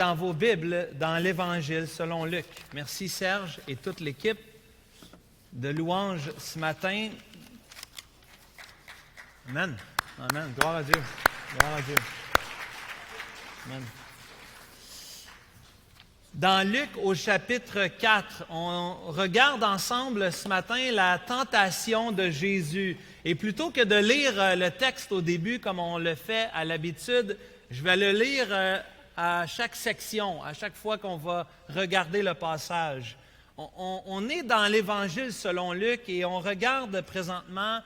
Dans vos Bibles, dans l'Évangile selon Luc. Merci Serge et toute l'équipe de louanges ce matin. Amen. Amen. Gloire à Dieu. Gloire à Dieu. Amen. Dans Luc, au chapitre 4, on regarde ensemble ce matin la tentation de Jésus. Et plutôt que de lire le texte au début, comme on le fait à l'habitude, je vais le lire à chaque section, à chaque fois qu'on va regarder le passage. On est dans l'Évangile selon Luc et on regarde présentement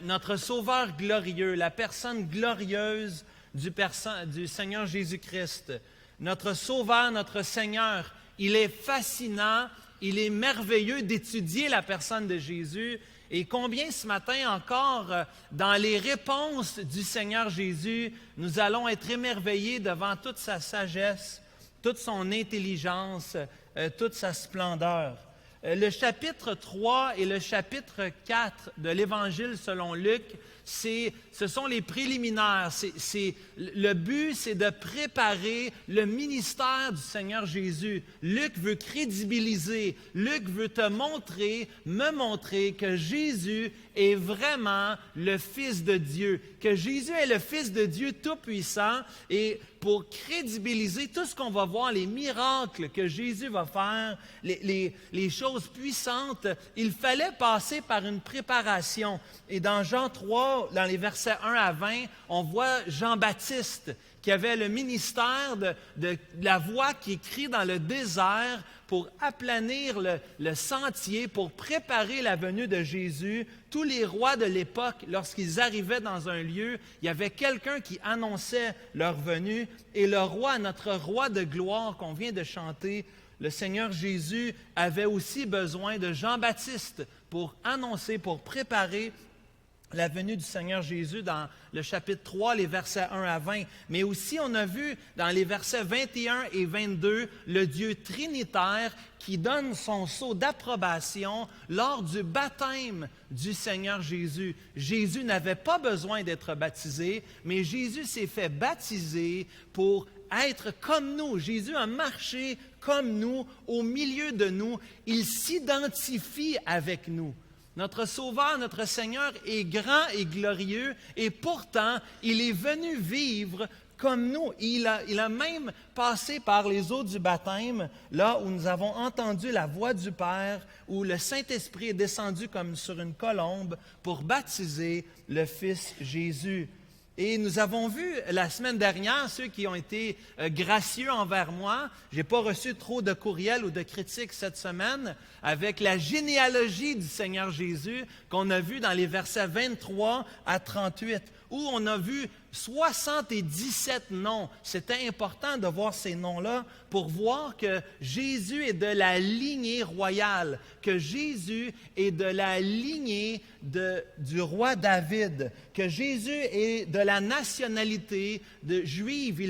notre Sauveur glorieux, la personne glorieuse du Seigneur Jésus-Christ. Notre Sauveur, notre Seigneur, il est fascinant, il est merveilleux d'étudier la personne de Jésus. Et combien ce matin encore, dans les réponses du Seigneur Jésus, nous allons être émerveillés devant toute sa sagesse, toute son intelligence, toute sa splendeur. Le chapitre 3 et le chapitre 4 de l'Évangile selon Luc, ce sont les préliminaires. Le but, c'est de préparer le ministère du Seigneur Jésus. Luc veut crédibiliser, Luc veut me montrer que Jésus est vraiment le Fils de Dieu, que Jésus est le Fils de Dieu Tout-Puissant. Et pour crédibiliser tout ce qu'on va voir, les miracles que Jésus va faire, les choses puissantes, il fallait passer par une préparation. Et dans Jean 3, dans les versets 1 à 20, on voit Jean-Baptiste qui avait le ministère de la voix qui crie dans le désert pour aplanir le sentier, pour préparer la venue de Jésus. Tous les rois de l'époque, lorsqu'ils arrivaient dans un lieu, il y avait quelqu'un qui annonçait leur venue. Et le roi, notre roi de gloire qu'on vient de chanter, le Seigneur Jésus, avait aussi besoin de Jean-Baptiste pour annoncer, pour préparer la venue du Seigneur Jésus dans le chapitre 3, les versets 1 à 20. Mais aussi, on a vu dans les versets 21 et 22, le Dieu trinitaire qui donne son sceau d'approbation lors du baptême du Seigneur Jésus. Jésus n'avait pas besoin d'être baptisé, mais Jésus s'est fait baptiser pour être comme nous. Jésus a marché comme nous, au milieu de nous. Il s'identifie avec nous. Notre Sauveur, notre Seigneur est grand et glorieux et pourtant, il est venu vivre comme nous. Il a même passé par les eaux du baptême, là où nous avons entendu la voix du Père, où le Saint-Esprit est descendu comme sur une colombe pour baptiser le Fils Jésus. Et nous avons vu la semaine dernière, ceux qui ont été gracieux envers moi, je n'ai pas reçu trop de courriels ou de critiques cette semaine, avec la généalogie du Seigneur Jésus qu'on a vu dans les versets 23 à 38, où on a vu 77 noms. C'était important de voir ces noms-là pour voir que Jésus est de la lignée royale, que Jésus est de la lignée du roi David, que Jésus est de la nationalité juive,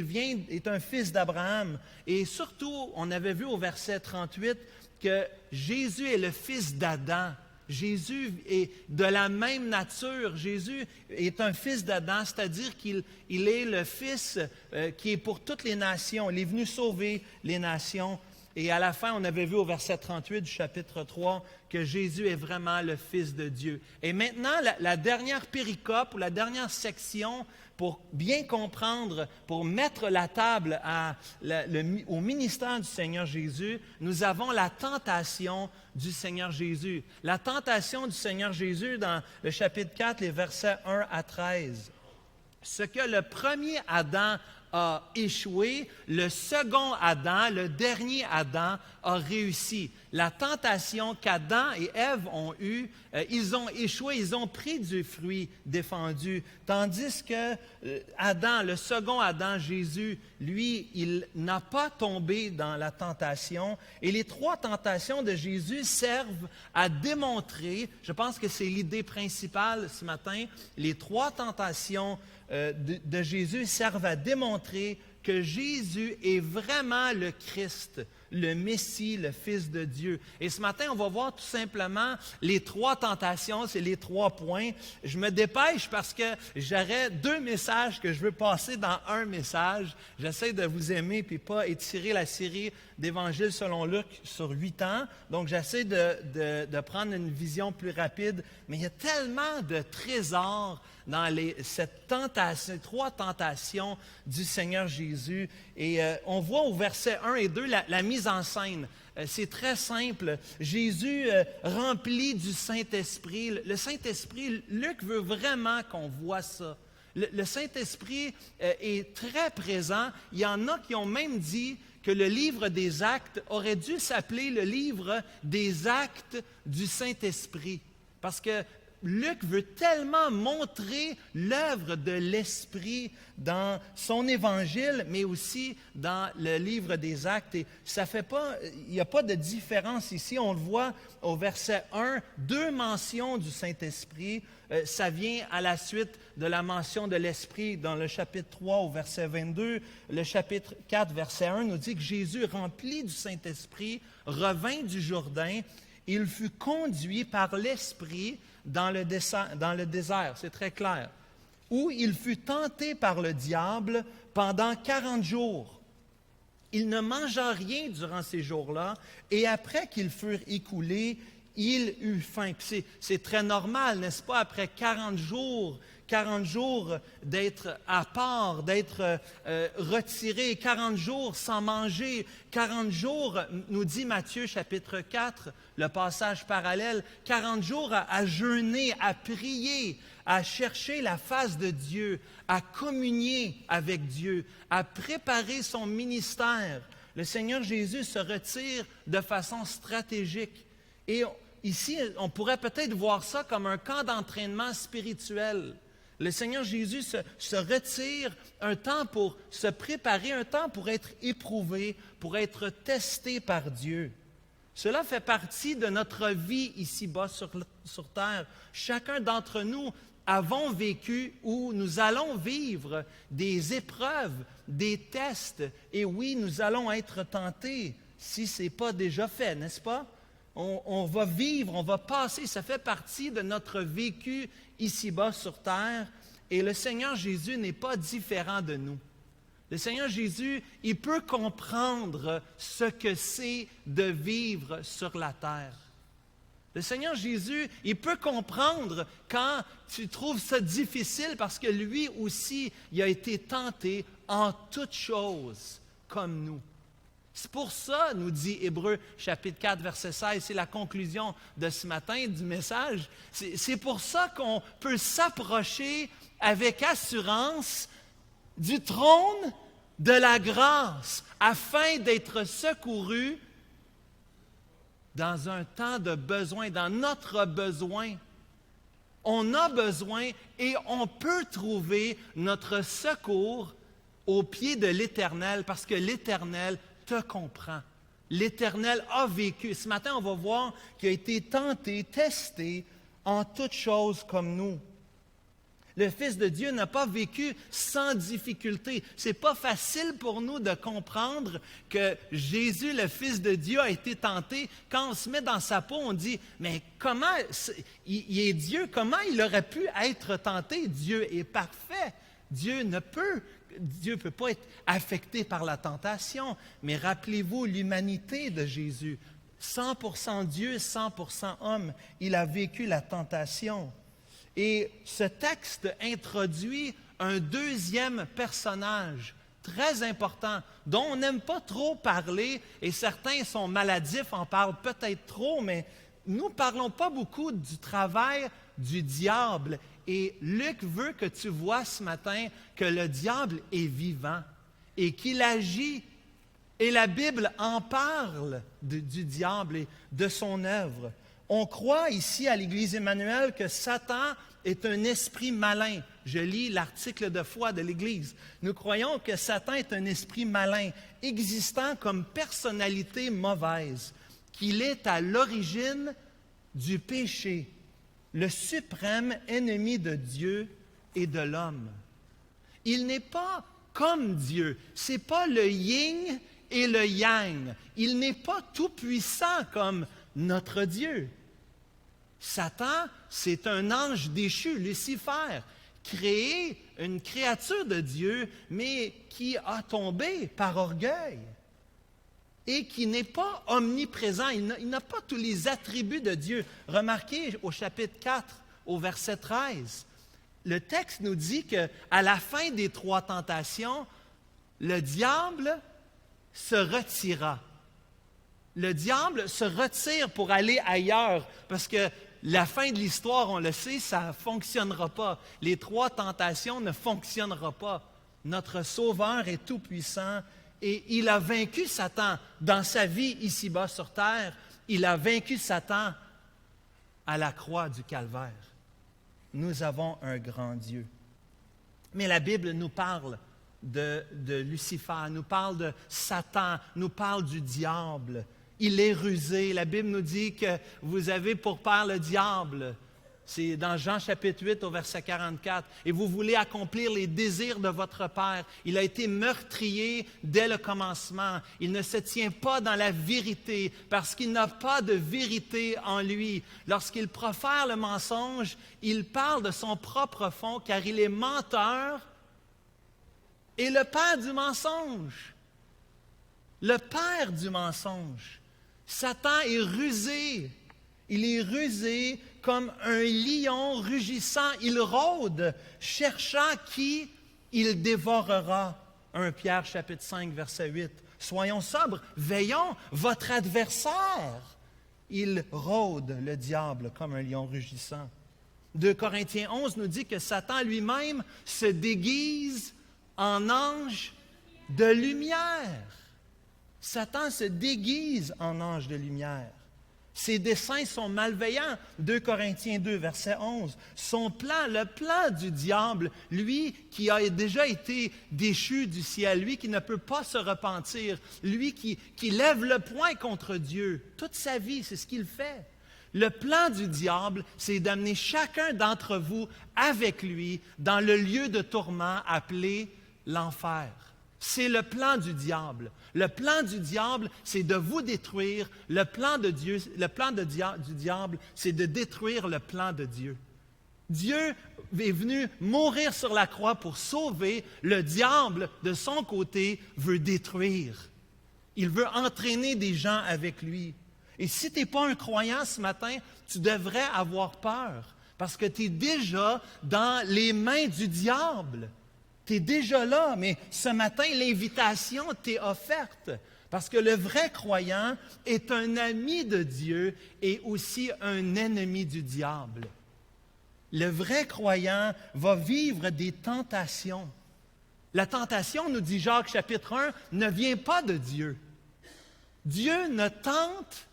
est un fils d'Abraham. Et surtout, on avait vu au verset 38 que Jésus est le fils d'Adam. Jésus est de la même nature. Jésus est un fils d'Adam, c'est-à-dire qu'il est le fils qui est pour toutes les nations. Il est venu sauver les nations. Et à la fin, on avait vu au verset 38 du chapitre 3 que Jésus est vraiment le Fils de Dieu. Et maintenant, la dernière péricope ou la dernière section, pour bien comprendre, pour mettre la table au ministère du Seigneur Jésus, nous avons la tentation du Seigneur Jésus. La tentation du Seigneur Jésus dans le chapitre 4, les versets 1 à 13. Ce que le premier Adam a échoué, le second Adam, le dernier Adam, a réussi. La tentation qu'Adam et Ève ont eue, ils ont échoué, ils ont pris du fruit défendu. Tandis que Adam, le second Adam, Jésus, lui, il n'a pas tombé dans la tentation. Et les trois tentations de Jésus servent à démontrer, je pense que c'est l'idée principale ce matin, les trois tentations de Jésus servent à démontrer que Jésus est vraiment le Christ, le Messie, le Fils de Dieu. Et ce matin, on va voir tout simplement les 3 tentations, c'est les 3 points. Je me dépêche parce que j'aurais 2 messages que je veux passer dans un message. J'essaie de vous aimer puis pas étirer la série d'Évangile selon Luc sur 8 ans. Donc, j'essaie de prendre une vision plus rapide. Mais il y a tellement de trésors dans cette tentation, 3 tentations du Seigneur Jésus. Et on voit au verset 1 et 2 la mise en scène. C'est très simple. Jésus rempli du Saint-Esprit. Le Saint-Esprit, Luc veut vraiment qu'on voit ça. Le Saint-Esprit est très présent. Il y en a qui ont même dit que le livre des Actes aurait dû s'appeler le livre des Actes du Saint-Esprit. Parce que Luc veut tellement montrer l'œuvre de l'Esprit dans son évangile, mais aussi dans le livre des Actes. Et ça fait pas, il n'y a pas de différence ici. On le voit au verset 1, 2 mentions du Saint-Esprit. Ça vient à la suite de la mention de l'Esprit dans le chapitre 3 au verset 22. Le chapitre 4, verset 1 nous dit que Jésus, rempli du Saint-Esprit, revint du Jourdain. Il fut conduit par l'Esprit dans le désert, c'est très clair, où il fut tenté par le diable pendant 40 jours. Il ne mangea rien durant ces jours-là, et après qu'ils furent écoulés, il eut faim. C'est très normal, n'est-ce pas, après 40 jours d'être à part, d'être retiré, 40 jours sans manger, 40 jours, nous dit Matthieu chapitre 4, le passage parallèle, 40 jours à jeûner, à prier, à chercher la face de Dieu, à communier avec Dieu, à préparer son ministère. Le Seigneur Jésus se retire de façon stratégique. Et ici, on pourrait peut-être voir ça comme un camp d'entraînement spirituel. Le Seigneur Jésus se retire un temps pour se préparer, un temps pour être éprouvé, pour être testé par Dieu. Cela fait partie de notre vie ici-bas sur terre. Chacun d'entre nous avons vécu ou nous allons vivre des épreuves, des tests. Et oui, nous allons être tentés si ce n'est pas déjà fait, n'est-ce pas? On va vivre, on va passer, ça fait partie de notre vécu ici-bas sur terre. Et le Seigneur Jésus n'est pas différent de nous. Le Seigneur Jésus, il peut comprendre ce que c'est de vivre sur la terre. Le Seigneur Jésus, il peut comprendre quand tu trouves ça difficile parce que lui aussi, il a été tenté en toutes choses comme nous. C'est pour ça, nous dit Hébreux chapitre 4, verset 16, c'est la conclusion de ce matin du message. C'est pour ça qu'on peut s'approcher avec assurance du trône de la grâce afin d'être secouru dans un temps de besoin, dans notre besoin. On a besoin et on peut trouver notre secours au pied de l'Éternel parce que l'Éternel te comprend. L'Éternel a vécu. Ce matin, on va voir qu'il a été tenté, testé en toutes choses comme nous. Le Fils de Dieu n'a pas vécu sans difficulté. Ce n'est pas facile pour nous de comprendre que Jésus, le Fils de Dieu, a été tenté. Quand on se met dans sa peau, on dit, mais comment, il est Dieu, comment il aurait pu être tenté? Dieu est parfait. Dieu ne peut pas être affecté par la tentation. Mais rappelez-vous l'humanité de Jésus. 100% Dieu, 100% homme. Il a vécu la tentation. Et ce texte introduit un deuxième personnage très important dont on n'aime pas trop parler et certains sont maladifs, en parlent peut-être trop, mais nous ne parlons pas beaucoup du travail du diable. Et Luc veut que tu vois ce matin que le diable est vivant et qu'il agit. Et la Bible en parle du diable et de son œuvre. On croit ici à l'Église Emmanuel que Satan est un esprit malin. Je lis l'article de foi de l'Église. Nous croyons que Satan est un esprit malin, existant comme personnalité mauvaise, qu'il est à l'origine du péché, le suprême ennemi de Dieu et de l'homme. Il n'est pas comme Dieu. Ce n'est pas le yin et le yang. Il n'est pas tout-puissant comme notre Dieu. Satan, c'est un ange déchu, Lucifer, créé, une créature de Dieu, mais qui a tombé par orgueil et qui n'est pas omniprésent. Il n'a pas tous les attributs de Dieu. Remarquez au chapitre 4, au verset 13, le texte nous dit qu'à la fin des 3 tentations, le diable se retira. Le diable se retire pour aller ailleurs, parce que la fin de l'histoire, on le sait, ça ne fonctionnera pas. Les 3 tentations ne fonctionneront pas. Notre Sauveur est tout-puissant et il a vaincu Satan dans sa vie ici-bas sur terre. Il a vaincu Satan à la croix du Calvaire. Nous avons un grand Dieu. Mais la Bible nous parle de Lucifer, nous parle de Satan, nous parle du diable. Il est rusé. La Bible nous dit que vous avez pour père le diable. C'est dans Jean chapitre 8 au verset 44. Et vous voulez accomplir les désirs de votre père. Il a été meurtrier dès le commencement. Il ne se tient pas dans la vérité parce qu'il n'a pas de vérité en lui. Lorsqu'il profère le mensonge, il parle de son propre fond car il est menteur et le père du mensonge. Le père du mensonge. Satan est rusé. Il est rusé comme un lion rugissant. Il rôde, cherchant qui il dévorera. 1 Pierre chapitre 5, verset 8. Soyons sobres, veillons, votre adversaire. Il rôde, le diable, comme un lion rugissant. 2 Corinthiens 11 nous dit que Satan lui-même se déguise en ange de lumière. Satan se déguise en ange de lumière. Ses desseins sont malveillants. 2 Corinthiens 2, verset 11. Son plan, le plan du diable, lui qui a déjà été déchu du ciel, lui qui ne peut pas se repentir, lui qui lève le poing contre Dieu, toute sa vie, c'est ce qu'il fait. Le plan du diable, c'est d'amener chacun d'entre vous avec lui dans le lieu de tourment appelé l'enfer. C'est le plan du diable. Le plan du diable, c'est de vous détruire. Le plan de Dieu, du diable, c'est de détruire le plan de Dieu. Dieu est venu mourir sur la croix pour sauver. Le diable, de son côté, veut détruire. Il veut entraîner des gens avec lui. Et si tu n'es pas un croyant ce matin, tu devrais avoir peur parce que tu es déjà dans les mains du diable. Tu es déjà là, mais ce matin, l'invitation t'est offerte parce que le vrai croyant est un ami de Dieu et aussi un ennemi du diable. Le vrai croyant va vivre des tentations. La tentation, nous dit Jacques chapitre 1, ne vient pas de Dieu. Dieu ne tente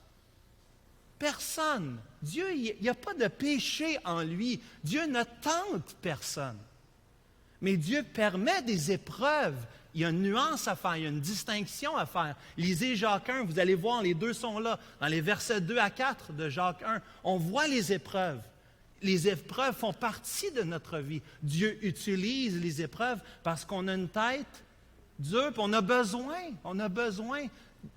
personne. Dieu, il n'y a pas de péché en lui. Dieu ne tente personne. Mais Dieu permet des épreuves. Il y a une nuance à faire, il y a une distinction à faire. Lisez Jacques 1, vous allez voir, les deux sont là. Dans les versets 2 à 4 de Jacques 1, on voit les épreuves. Les épreuves font partie de notre vie. Dieu utilise les épreuves parce qu'on a une tête dure, puis on a besoin.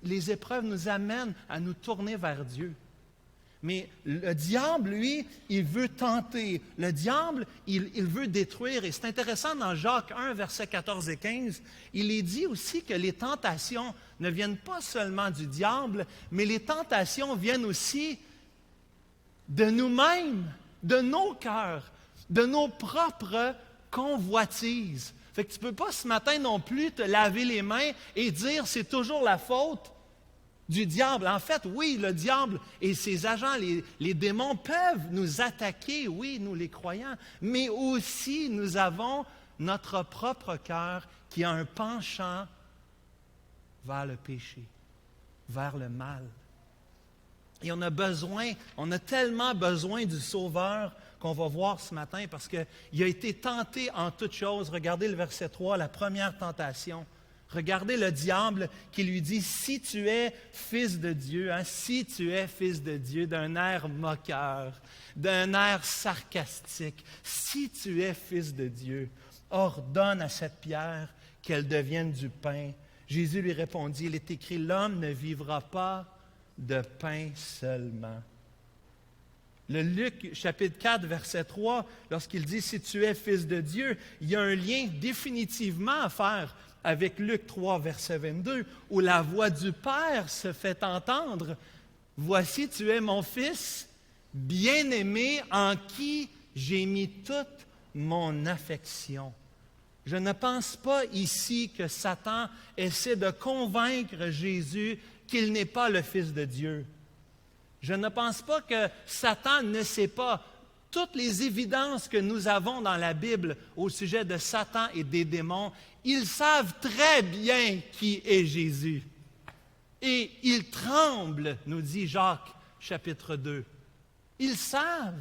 Les épreuves nous amènent à nous tourner vers Dieu. Mais le diable, lui, il veut tenter. Le diable, il veut détruire. Et c'est intéressant, dans Jacques 1, versets 14 et 15, il est dit aussi que les tentations ne viennent pas seulement du diable, mais les tentations viennent aussi de nous-mêmes, de nos cœurs, de nos propres convoitises. Fait que tu ne peux pas ce matin non plus te laver les mains et dire c'est toujours la faute du diable. En fait, oui, le diable et ses agents, les démons peuvent nous attaquer, oui, nous les croyants, mais aussi nous avons notre propre cœur qui a un penchant vers le péché, vers le mal. Et on a tellement besoin du Sauveur qu'on va voir ce matin parce qu'il a été tenté en toutes choses. Regardez le verset 3, la première tentation. Regardez le diable qui lui dit « Si tu es fils de Dieu, si tu es fils de Dieu », d'un air moqueur, d'un air sarcastique, « Si tu es fils de Dieu, ordonne à cette pierre qu'elle devienne du pain. » Jésus lui répondit, il est écrit, l'homme ne vivra pas de pain seulement. Le Luc, chapitre 4, verset 3, lorsqu'il dit « Si tu es fils de Dieu », il y a un lien définitivement à faire avec Luc 3, verset 22, où la voix du Père se fait entendre. « Voici, tu es mon fils, bien-aimé, en qui j'ai mis toute mon affection. » Je ne pense pas ici que Satan essaie de convaincre Jésus qu'il n'est pas le Fils de Dieu. Je ne pense pas que Satan ne sait pas toutes les évidences que nous avons dans la Bible au sujet de Satan et des démons. Ils savent très bien qui est Jésus. Et ils tremblent, nous dit Jacques, chapitre 2. Ils savent.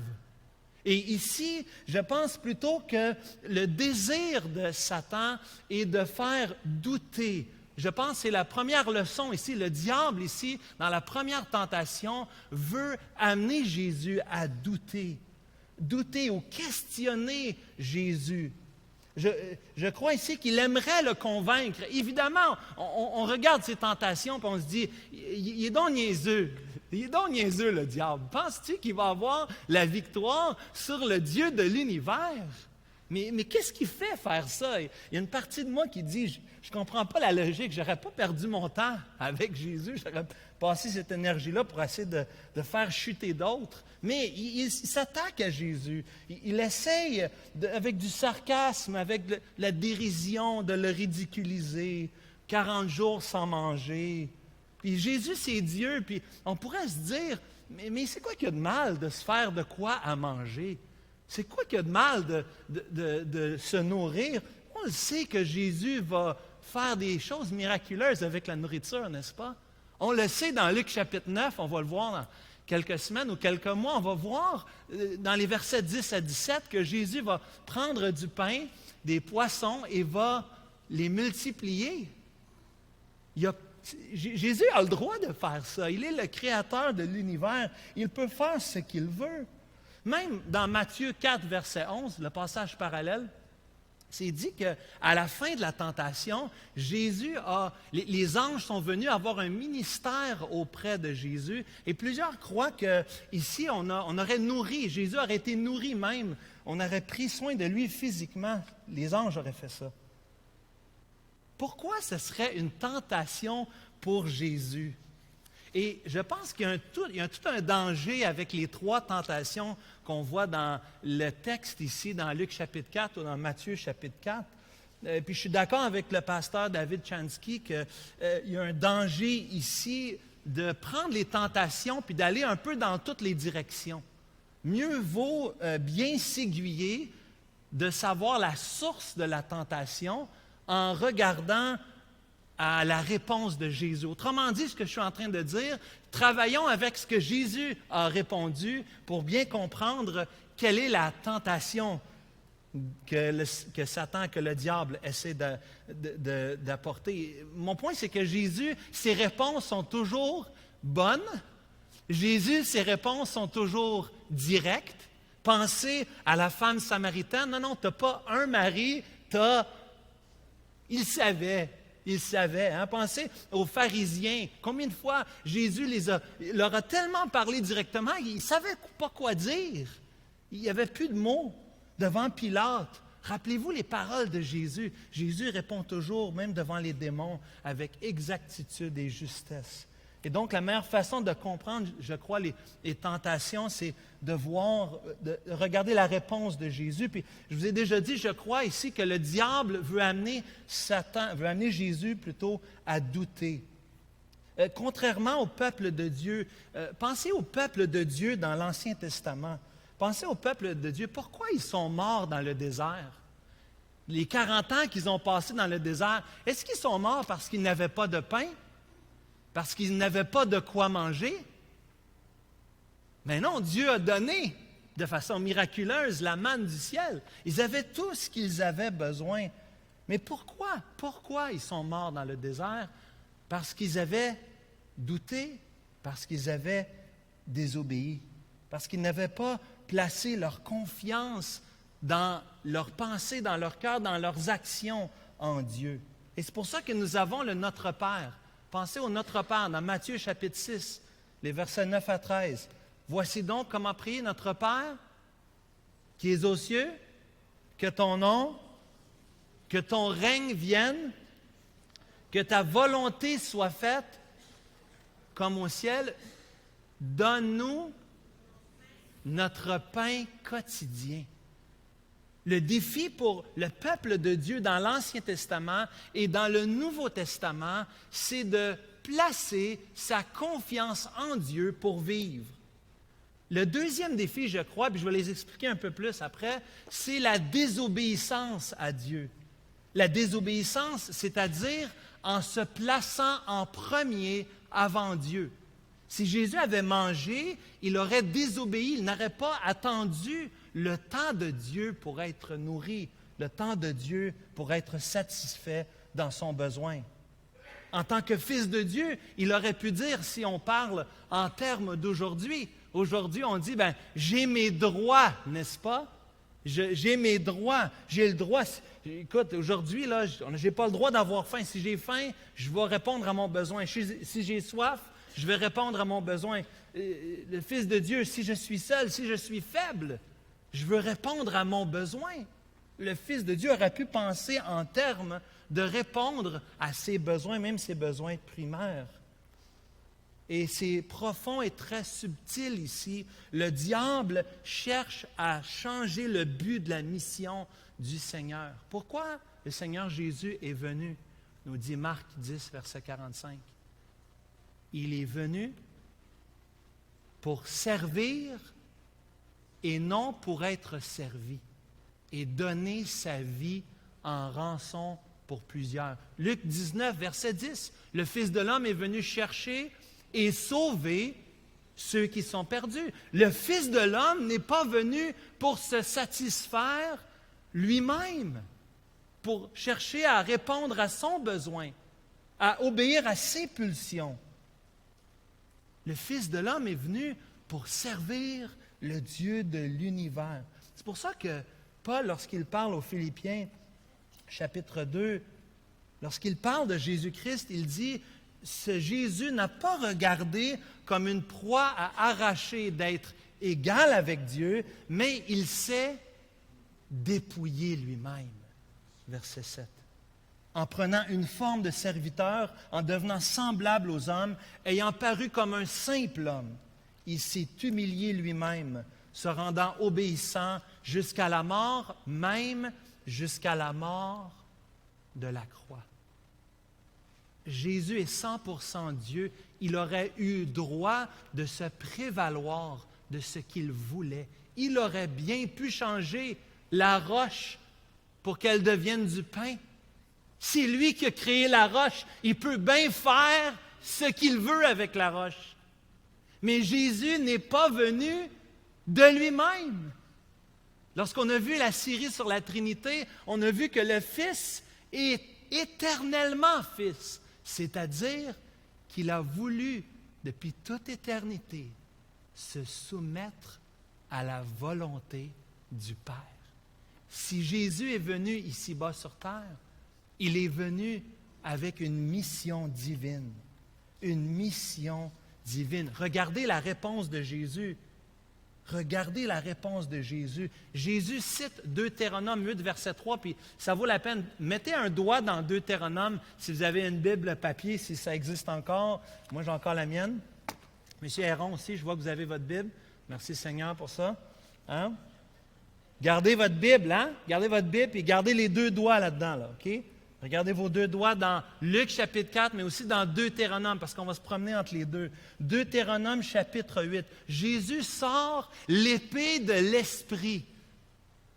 Et ici, je pense plutôt que le désir de Satan est de faire douter. Je pense que c'est la première leçon ici. Le diable ici, dans la première tentation, veut amener Jésus à douter. Douter ou questionner Jésus. Je crois ici qu'il aimerait le convaincre. Évidemment, on regarde ces tentations et on se dit, il est donc niaiseux. Il est donc niaiseux, le diable. Penses-tu qu'il va avoir la victoire sur le Dieu de l'univers? Mais qu'est-ce qui fait faire ça? Il y a une partie de moi qui dit, je ne comprends pas la logique, je n'aurais pas perdu mon temps avec Jésus, j'aurais passé cette énergie-là pour essayer de faire chuter d'autres. Mais il s'attaque à Jésus. Il essaye, avec du sarcasme, avec de la dérision, de le ridiculiser. 40 jours sans manger. Puis Jésus, c'est Dieu. Puis on pourrait se dire, mais c'est quoi qu'il y a de mal de se faire de quoi à manger? C'est quoi qu'il y a de mal de se nourrir? On le sait que Jésus va faire des choses miraculeuses avec la nourriture, n'est-ce pas? On le sait dans Luc chapitre 9, on va le voir dans quelques semaines ou quelques mois, on va voir dans les versets 10 à 17 que Jésus va prendre du pain, des poissons et va les multiplier. Jésus a le droit de faire ça. Il est le créateur de l'univers. Il peut faire ce qu'il veut. Même dans Matthieu 4, verset 11, le passage parallèle, c'est dit qu'à la fin de la tentation, les anges sont venus avoir un ministère auprès de Jésus et plusieurs croient qu'ici, on aurait nourri, Jésus aurait été nourri même, on aurait pris soin de lui physiquement, les anges auraient fait ça. Pourquoi ce serait une tentation pour Jésus? Et je pense qu'il y a tout un danger avec les 3 tentations qu'on voit dans le texte ici, dans Luc chapitre 4 ou dans Matthieu chapitre 4. Puis je suis d'accord avec le pasteur David Chansky qu'il y a un danger ici de prendre les tentations puis d'aller un peu dans toutes les directions. Mieux vaut bien s'aiguiller de savoir la source de la tentation en regardant à la réponse de Jésus. Autrement dit, ce que je suis en train de dire, travaillons avec ce que Jésus a répondu pour bien comprendre quelle est la tentation que Satan, que le diable essaie d'apporter. Mon point, c'est que Jésus, ses réponses sont toujours bonnes. Jésus, ses réponses sont toujours directes. Pensez à la femme samaritaine. Non, tu n'as pas un mari, Il savait. Hein? Pensez aux pharisiens. Combien de fois Jésus leur a tellement parlé directement, ils ne savaient pas quoi dire. Il n'y avait plus de mots devant Pilate. Rappelez-vous les paroles de Jésus. Jésus répond toujours, même devant les démons, avec exactitude et justesse. Et donc, la meilleure façon de comprendre, je crois, les tentations, c'est de regarder la réponse de Jésus. Puis, je vous ai déjà dit, je crois ici que le diable veut amener Jésus plutôt à douter. Contrairement au peuple de Dieu, pensez au peuple de Dieu dans l'Ancien Testament. Pensez au peuple de Dieu. Pourquoi ils sont morts dans le désert? Les 40 ans qu'ils ont passés dans le désert, est-ce qu'ils sont morts parce qu'ils n'avaient pas de pain? Parce qu'ils n'avaient pas de quoi manger? Mais non, Dieu a donné de façon miraculeuse la manne du ciel. Ils avaient tout ce qu'ils avaient besoin. Mais pourquoi? Pourquoi ils sont morts dans le désert? Parce qu'ils avaient douté, parce qu'ils avaient désobéi, parce qu'ils n'avaient pas placé leur confiance dans leurs pensées, dans leur cœur, dans leurs actions en Dieu. Et c'est pour ça que nous avons le Notre Père. Pensez au Notre Père dans Matthieu chapitre 6, les versets 9 à 13. Voici donc comment prier notre Père qui est aux cieux, que ton nom, que ton règne vienne, que ta volonté soit faite comme au ciel. Donne-nous notre pain quotidien. Le défi pour le peuple de Dieu dans l'Ancien Testament et dans le Nouveau Testament, c'est de placer sa confiance en Dieu pour vivre. Le deuxième défi, je crois, puis je vais les expliquer un peu plus après, c'est la désobéissance à Dieu. La désobéissance, c'est-à-dire en se plaçant en premier avant Dieu. Si Jésus avait mangé, il aurait désobéi, il n'aurait pas attendu le temps de Dieu pour être nourri, le temps de Dieu pour être satisfait dans son besoin. En tant que fils de Dieu, il aurait pu dire, si on parle en termes d'aujourd'hui, aujourd'hui on dit, j'ai mes droits, n'est-ce pas? J'ai mes droits, j'ai le droit. Écoute, aujourd'hui, là, je n'ai pas le droit d'avoir faim. Si j'ai faim, je vais répondre à mon besoin. Si j'ai soif, je vais répondre à mon besoin. Le Fils de Dieu, si je suis seul, si je suis faible, je veux répondre à mon besoin. Le Fils de Dieu aurait pu penser en termes de répondre à ses besoins, même ses besoins primaires. Et c'est profond et très subtil ici. Le diable cherche à changer le but de la mission du Seigneur. Pourquoi le Seigneur Jésus est venu? Nous dit Marc 10, verset 45. Il est venu pour servir et non pour être servi, et donner sa vie en rançon pour plusieurs. Luc 19, verset 10. Le Fils de l'homme est venu chercher et sauver ceux qui sont perdus. Le Fils de l'homme n'est pas venu pour se satisfaire lui-même, pour chercher à répondre à son besoin, à obéir à ses pulsions. Le Fils de l'homme est venu pour servir le Dieu de l'univers. C'est pour ça que Paul, lorsqu'il parle aux Philippiens, chapitre 2, lorsqu'il parle de Jésus-Christ, il dit « Ce Jésus n'a pas regardé comme une proie à arracher d'être égal avec Dieu, mais il s'est dépouillé lui-même. » Verset 7. En prenant une forme de serviteur, en devenant semblable aux hommes, ayant paru comme un simple homme, il s'est humilié lui-même, se rendant obéissant jusqu'à la mort, même jusqu'à la mort de la croix. Jésus est 100% Dieu. Il aurait eu droit de se prévaloir de ce qu'il voulait. Il aurait bien pu changer la roche pour qu'elle devienne du pain. C'est lui qui a créé la roche. Il peut bien faire ce qu'il veut avec la roche. Mais Jésus n'est pas venu de lui-même. Lorsqu'on a vu la série sur la Trinité, on a vu que le Fils est éternellement Fils, c'est-à-dire qu'il a voulu, depuis toute éternité, se soumettre à la volonté du Père. Si Jésus est venu ici-bas sur terre, il est venu avec une mission divine. Une mission divine. Regardez la réponse de Jésus. Regardez la réponse de Jésus. Jésus cite Deutéronome 8, verset 3, puis ça vaut la peine. Mettez un doigt dans Deutéronome si vous avez une Bible papier, si ça existe encore. Moi, j'ai encore la mienne. Monsieur Héron aussi, je vois que vous avez votre Bible. Merci Seigneur pour ça. Hein? Gardez votre Bible, hein? Gardez votre Bible et gardez les deux doigts là-dedans, là, OK? Regardez vos deux doigts dans Luc chapitre 4, mais aussi dans Deutéronome, parce qu'on va se promener entre les deux. Deutéronome chapitre 8. Jésus sort l'épée de l'Esprit.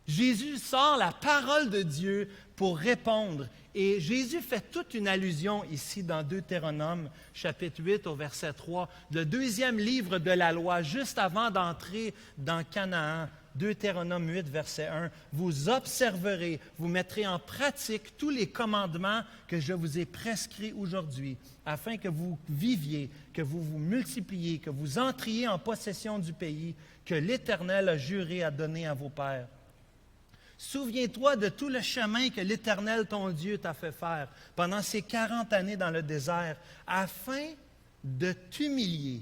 Jésus sort la parole de Dieu pour répondre. Et Jésus fait toute une allusion ici dans Deutéronome chapitre 8 au verset 3, le deuxième livre de la loi, juste avant d'entrer dans Canaan. Deutéronome 8, verset 1, « Vous observerez, vous mettrez en pratique tous les commandements que je vous ai prescrits aujourd'hui, afin que vous viviez, que vous vous multipliez, que vous entriez en possession du pays que l'Éternel a juré à donner à vos pères. Souviens-toi de tout le chemin que l'Éternel, ton Dieu, t'a fait faire pendant ces 40 années dans le désert, afin de t'humilier,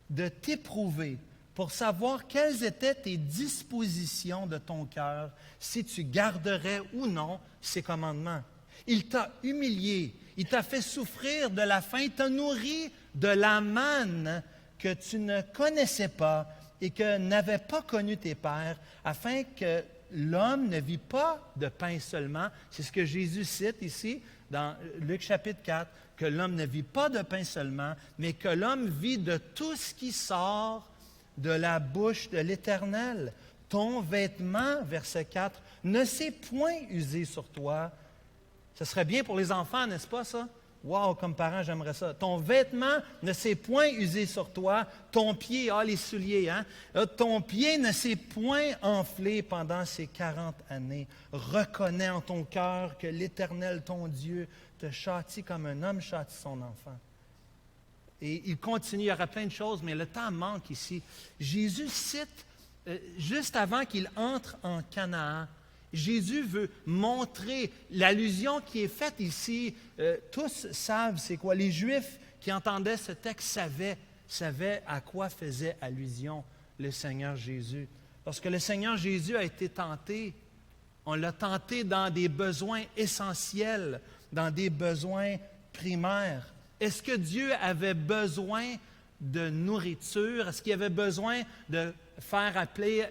de t'éprouver, pour savoir quelles étaient tes dispositions de ton cœur, si tu garderais ou non ses commandements. Il t'a humilié, il t'a fait souffrir de la faim, il t'a nourri de la manne que tu ne connaissais pas et que n'avaient pas connu tes pères, afin que l'homme ne vit pas de pain seulement. C'est ce que Jésus cite ici dans Luc chapitre 4, que l'homme ne vit pas de pain seulement, mais que l'homme vit de tout ce qui sort de la bouche de l'Éternel. Ton vêtement, verset 4, ne s'est point usé sur toi. Ce serait bien pour les enfants, n'est-ce pas ça? Wow, comme parent, j'aimerais ça. Ton vêtement ne s'est point usé sur toi. Ton pied, les souliers, hein? Ton pied ne s'est point enflé pendant ces 40 années. Reconnais en ton cœur que l'Éternel, ton Dieu, te châtie comme un homme châtie son enfant. Et il continue, il y aura plein de choses, mais le temps manque ici. Jésus cite, juste avant qu'il entre en Canaan, Jésus veut montrer l'allusion qui est faite ici. Tous savent c'est quoi. Les Juifs qui entendaient ce texte savaient à quoi faisait allusion le Seigneur Jésus. Lorsque le Seigneur Jésus a été tenté, on l'a tenté dans des besoins essentiels, dans des besoins primaires. Est-ce que Dieu avait besoin de nourriture? Est-ce qu'il avait besoin de faire appeler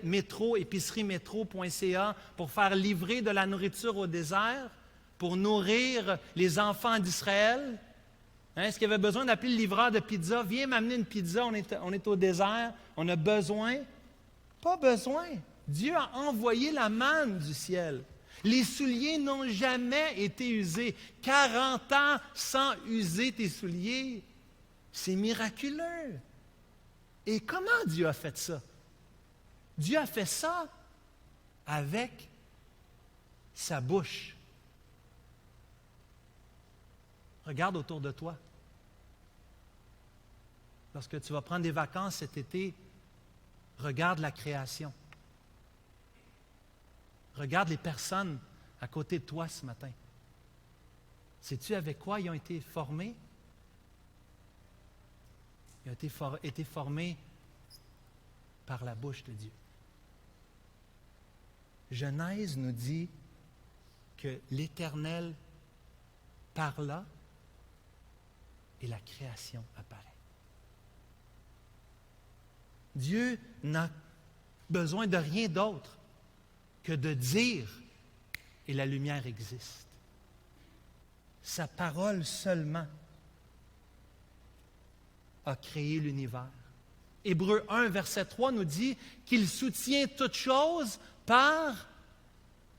épiceriemétro.ca pour faire livrer de la nourriture au désert, pour nourrir les enfants d'Israël? Est-ce qu'il avait besoin d'appeler le livreur de pizza? Viens m'amener une pizza, on est au désert, on a besoin? Pas besoin. Dieu a envoyé la manne du ciel. Les souliers n'ont jamais été usés. 40 ans sans user tes souliers, c'est miraculeux. Et comment Dieu a fait ça? Dieu a fait ça avec sa bouche. Regarde autour de toi. Lorsque tu vas prendre des vacances cet été, regarde la création. Regarde les personnes à côté de toi ce matin. Sais-tu avec quoi ils ont été formés? Ils ont été formés par la bouche de Dieu. Genèse nous dit que l'Éternel parla et la création apparaît. Dieu n'a besoin de rien d'autre que de dire et la lumière existe. Sa parole seulement a créé l'univers. Hébreux 1, verset 3 nous dit qu'il soutient toutes choses par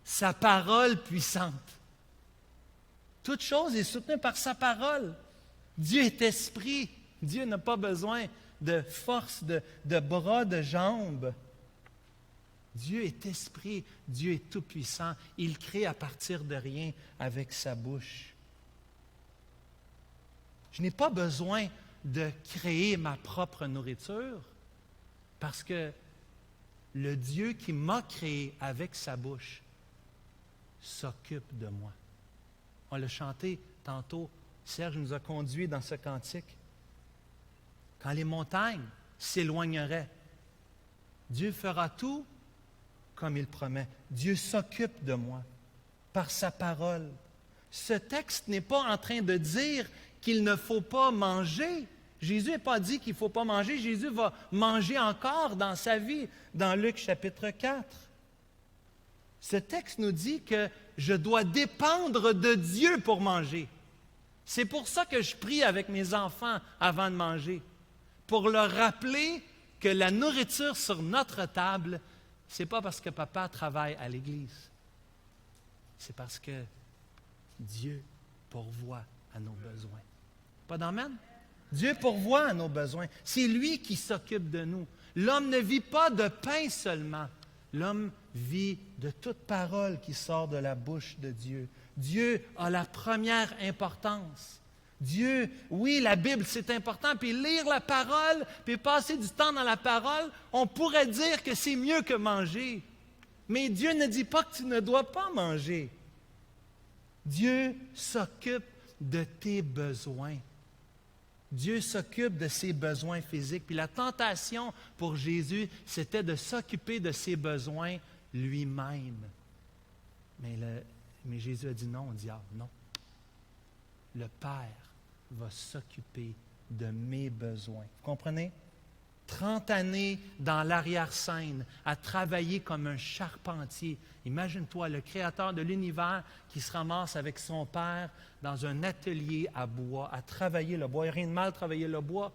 sa parole puissante. Toute chose est soutenue par sa parole. Dieu est esprit. Dieu n'a pas besoin de force, de bras, de jambes. Dieu est esprit. Dieu est tout-puissant. Il crée à partir de rien avec sa bouche. Je n'ai pas besoin de créer ma propre nourriture parce que le Dieu qui m'a créé avec sa bouche s'occupe de moi. On l'a chanté tantôt. Serge nous a conduits dans ce cantique. Quand les montagnes s'éloigneraient, Dieu fera tout comme il promet. Dieu s'occupe de moi par sa parole. Ce texte n'est pas en train de dire qu'il ne faut pas manger. Jésus n'a pas dit qu'il ne faut pas manger. Jésus va manger encore dans sa vie, dans Luc chapitre 4. Ce texte nous dit que je dois dépendre de Dieu pour manger. C'est pour ça que je prie avec mes enfants avant de manger, pour leur rappeler que la nourriture sur notre table, ce n'est pas parce que papa travaille à l'église, c'est parce que Dieu pourvoit à nos besoins. Pas d'amen? Dieu pourvoit à nos besoins. C'est lui qui s'occupe de nous. L'homme ne vit pas de pain seulement. L'homme vit de toute parole qui sort de la bouche de Dieu. Dieu a la première importance. Dieu, oui, la Bible, c'est important, puis lire la parole, puis passer du temps dans la parole, on pourrait dire que c'est mieux que manger. Mais Dieu ne dit pas que tu ne dois pas manger. Dieu s'occupe de tes besoins. Dieu s'occupe de ses besoins physiques. Puis la tentation pour Jésus, c'était de s'occuper de ses besoins lui-même. Mais Jésus a dit non au diable, non. Le Père va s'occuper de mes besoins. Vous comprenez? 30 années dans l'arrière-scène, à travailler comme un charpentier. Imagine-toi, le créateur de l'univers qui se ramasse avec son père dans un atelier à bois, à travailler le bois. Il n'y a rien de mal à travailler le bois.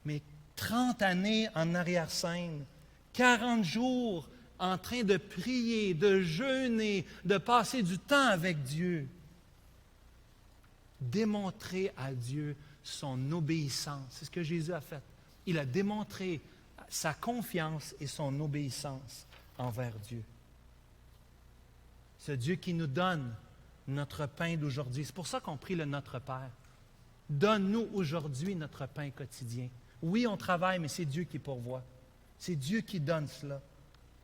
Mais 30 années en arrière-scène, 40 jours en train de prier, de jeûner, de passer du temps avec Dieu. Démontrer à Dieu son obéissance. C'est ce que Jésus a fait. Il a démontré sa confiance et son obéissance envers Dieu. Ce Dieu qui nous donne notre pain d'aujourd'hui. C'est pour ça qu'on prie le Notre Père. Donne-nous aujourd'hui notre pain quotidien. Oui, on travaille, mais c'est Dieu qui pourvoit. C'est Dieu qui donne cela.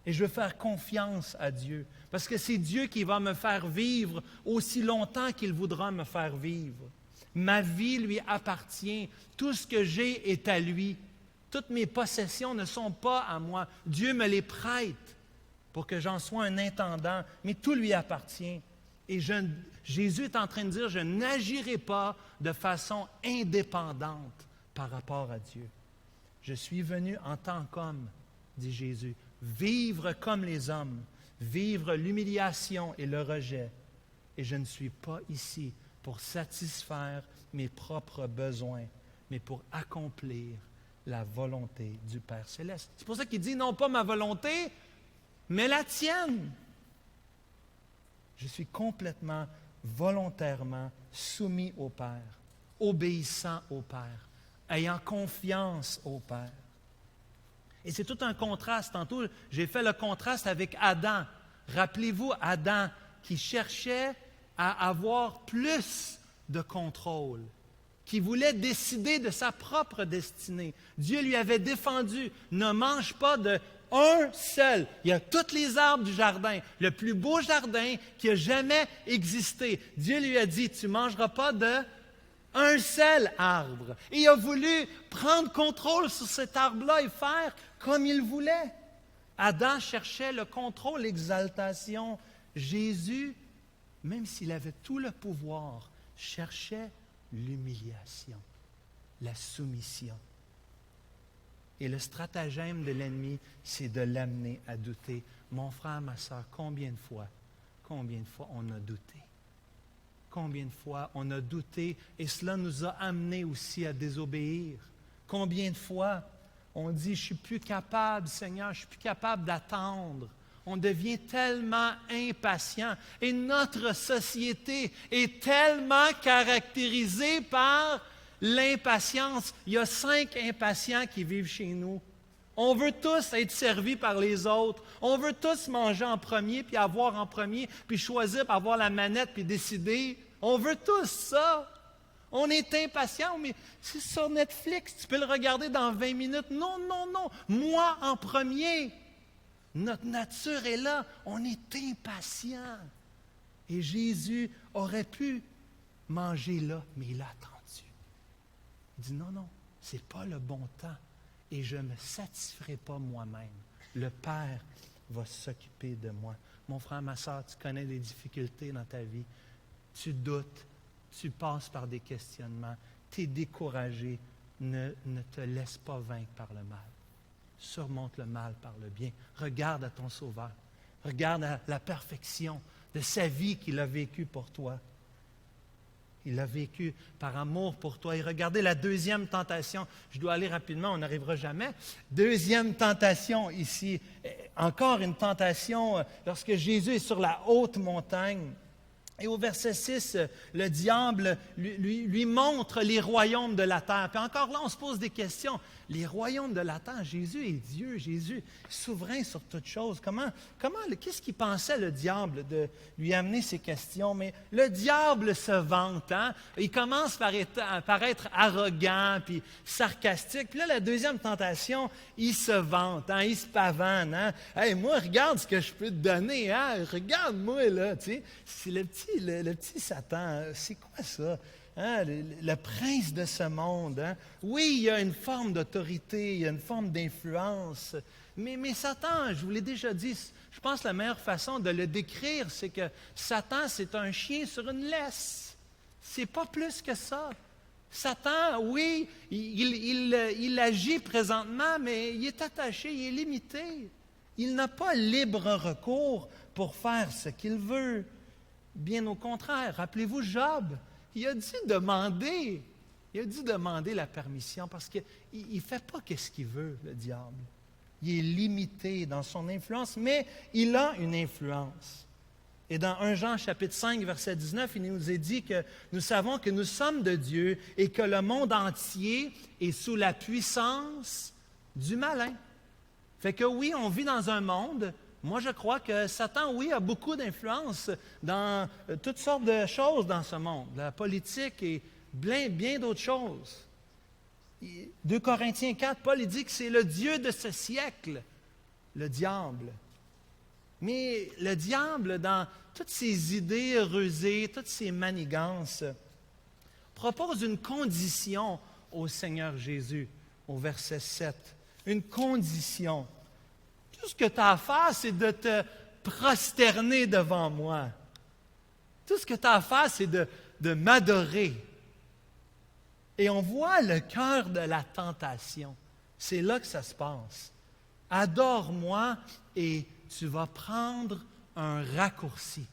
Et je veux faire confiance à Dieu, parce que c'est Dieu qui va me faire vivre aussi longtemps qu'il voudra me faire vivre. Ma vie lui appartient. Tout ce que j'ai est à lui. Toutes mes possessions ne sont pas à moi. Dieu me les prête pour que j'en sois un intendant, mais tout lui appartient. Et Jésus est en train de dire, je n'agirai pas de façon indépendante par rapport à Dieu. Je suis venu en tant qu'homme, dit Jésus, vivre comme les hommes, vivre l'humiliation et le rejet. Et je ne suis pas ici pour satisfaire mes propres besoins, mais pour accomplir la volonté du Père céleste. C'est pour ça qu'il dit, non pas ma volonté, mais la tienne. Je suis complètement, volontairement soumis au Père, obéissant au Père, ayant confiance au Père. Et c'est tout un contraste. Tantôt, j'ai fait le contraste avec Adam. Rappelez-vous, Adam qui cherchait à avoir plus de contrôle, qui voulait décider de sa propre destinée. Dieu lui avait défendu, ne mange pas de un seul. Il y a tous les arbres du jardin, le plus beau jardin qui a jamais existé. Dieu lui a dit, tu ne mangeras pas de un seul arbre. Et il a voulu prendre contrôle sur cet arbre-là et faire comme il voulait. Adam cherchait le contrôle, l'exaltation. Jésus, même s'il avait tout le pouvoir, cherchait l'humiliation, la soumission. Et le stratagème de l'ennemi, c'est de l'amener à douter. Mon frère, ma soeur, combien de fois on a douté? Combien de fois on a douté et cela nous a amenés aussi à désobéir? Combien de fois on dit, je ne suis plus capable, Seigneur, je ne suis plus capable d'attendre. On devient tellement impatient. Et notre société est tellement caractérisée par l'impatience. Il y a 5 impatients qui vivent chez nous. On veut tous être servis par les autres. On veut tous manger en premier, puis avoir en premier, puis choisir, puis avoir la manette, puis décider. On veut tous ça. On est impatient, mais c'est sur Netflix, tu peux le regarder dans 20 minutes. Non, non, non, moi en premier. Notre nature est là, on est impatient. Et Jésus aurait pu manger là, mais il a attendu. Il dit non, non, ce n'est pas le bon temps et je ne me satisferai pas moi-même. Le Père va s'occuper de moi. Mon frère, ma soeur, tu connais des difficultés dans ta vie. Tu doutes, tu passes par des questionnements, tu es découragé. Ne te laisse pas vaincre par le mal. Surmonte le mal par le bien. Regarde à ton Sauveur. Regarde à la perfection de sa vie qu'il a vécue pour toi. Il l'a vécu par amour pour toi. Et regardez la deuxième tentation. Je dois aller rapidement, on n'arrivera jamais. Deuxième tentation ici. Encore une tentation lorsque Jésus est sur la haute montagne. Et au verset 6, le diable lui montre les royaumes de la terre. Puis encore là, on se pose des questions. Les royaumes de la terre, Jésus est Dieu, Jésus est souverain sur toutes choses. Qu'est-ce qu'il pensait le diable de lui amener ces questions? Mais le diable se vante, hein? Il commence par être arrogant, puis sarcastique. Puis là, la deuxième tentation, il se vante, hein? Il se pavane. Hein? Hey, moi, regarde ce que je peux te donner. Hein? Regarde-moi, là. Tu sais, c'est le petit Satan. C'est quoi ça? Hein, le prince de ce monde. Hein? Oui, il y a une forme d'autorité, il y a une forme d'influence, mais Satan, je vous l'ai déjà dit, je pense que la meilleure façon de le décrire, c'est que Satan, c'est un chien sur une laisse. C'est pas plus que ça. Satan, oui, il agit présentement, mais il est attaché, il est limité. Il n'a pas libre recours pour faire ce qu'il veut. Bien au contraire, rappelez-vous Job. Il a dû demander la permission parce qu'il ne fait pas ce qu'il veut, le diable. Il est limité dans son influence, mais il a une influence. Et dans 1 Jean chapitre 5, verset 19, il nous est dit que nous savons que nous sommes de Dieu et que le monde entier est sous la puissance du malin. Fait que oui, on vit dans un monde. Moi, je crois que Satan, oui, a beaucoup d'influence dans toutes sortes de choses dans ce monde, la politique et bien d'autres choses. 2 Corinthiens 4, Paul il dit que c'est le Dieu de ce siècle, le diable. Mais le diable, dans toutes ses idées rusées, toutes ses manigances, propose une condition au Seigneur Jésus, au verset 7. Une condition. Tout ce que tu as à faire, c'est de te prosterner devant moi. Tout ce que tu as à faire, c'est de m'adorer. Et on voit le cœur de la tentation. C'est là que ça se passe. Adore-moi et tu vas prendre un raccourci.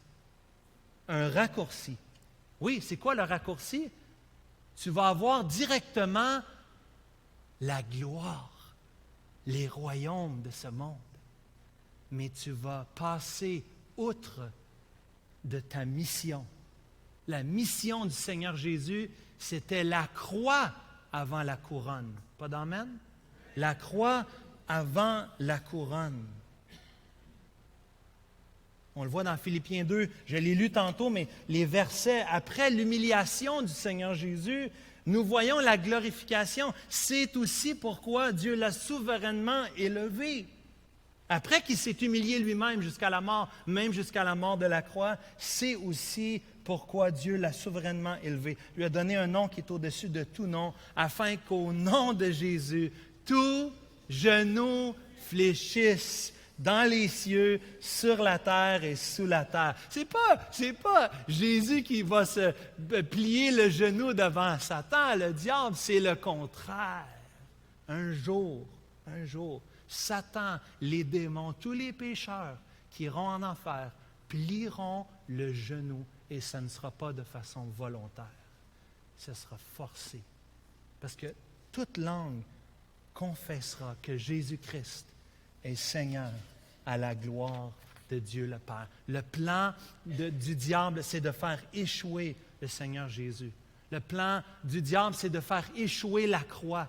Un raccourci. Oui, c'est quoi le raccourci? Tu vas avoir directement la gloire, les royaumes de ce monde. Mais tu vas passer outre de ta mission. La mission du Seigneur Jésus, c'était la croix avant la couronne. Pas d'amen? La croix avant la couronne. On le voit dans Philippiens 2, je l'ai lu tantôt, mais les versets après l'humiliation du Seigneur Jésus, nous voyons la glorification. C'est aussi pourquoi Dieu l'a souverainement élevé. Après qu'il s'est humilié lui-même jusqu'à la mort, même jusqu'à la mort de la croix, c'est aussi pourquoi Dieu l'a souverainement élevé. Il lui a donné un nom qui est au-dessus de tout nom, afin qu'au nom de Jésus, tout genou fléchisse dans les cieux, sur la terre et sous la terre. C'est pas Jésus qui va se plier le genou devant Satan, le diable, c'est le contraire. Un jour, Satan, les démons, tous les pécheurs qui iront en enfer, plieront le genou et ça ne sera pas de façon volontaire. Ce sera forcé. Parce que toute langue confessera que Jésus-Christ est Seigneur à la gloire de Dieu le Père. Le plan du diable, c'est de faire échouer le Seigneur Jésus. Le plan du diable, c'est de faire échouer la croix.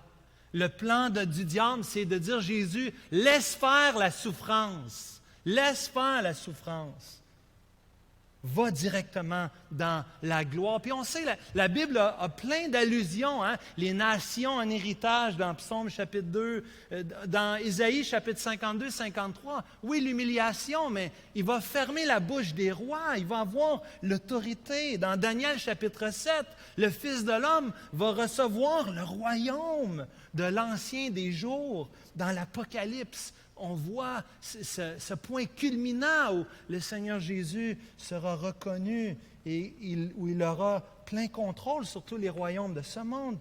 Le plan du diable, c'est de dire, Jésus, laisse faire la souffrance. Laisse faire la souffrance. Va directement dans la gloire. Puis on sait, la Bible a plein d'allusions. Hein? Les nations en héritage dans Psaume chapitre 2, dans Isaïe chapitre 52, 53. Oui, l'humiliation, mais il va fermer la bouche des rois. Il va avoir l'autorité. Dans Daniel chapitre 7, le Fils de l'homme va recevoir le royaume de l'Ancien des jours. Dans l'Apocalypse, on voit ce point culminant où le Seigneur Jésus sera reconnu et où il aura plein contrôle sur tous les royaumes de ce monde.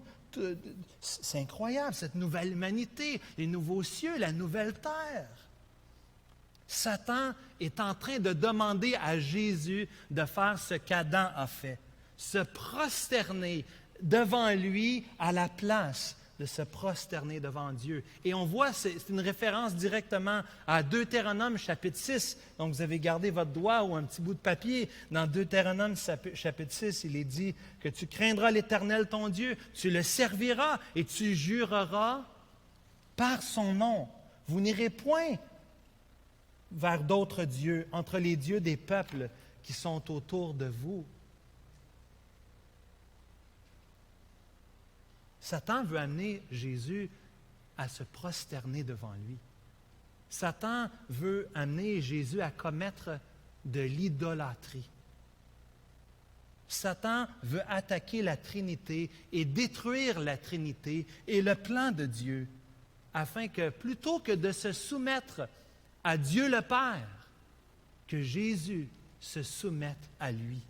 C'est incroyable, cette nouvelle humanité, les nouveaux cieux, la nouvelle terre. Satan est en train de demander à Jésus de faire ce qu'Adam a fait, se prosterner devant lui à la place de se prosterner devant Dieu. Et on voit, c'est une référence directement à Deutéronome chapitre 6. Donc, vous avez gardé votre doigt ou un petit bout de papier. Dans Deutéronome chapitre 6, il est dit que tu craindras l'Éternel ton Dieu, tu le serviras et tu jureras par son nom. Vous n'irez point vers d'autres dieux, entre les dieux des peuples qui sont autour de vous. Satan veut amener Jésus à se prosterner devant lui. Satan veut amener Jésus à commettre de l'idolâtrie. Satan veut attaquer la Trinité et détruire la Trinité et le plan de Dieu, afin que, plutôt que de se soumettre à Dieu le Père, que Jésus se soumette à lui.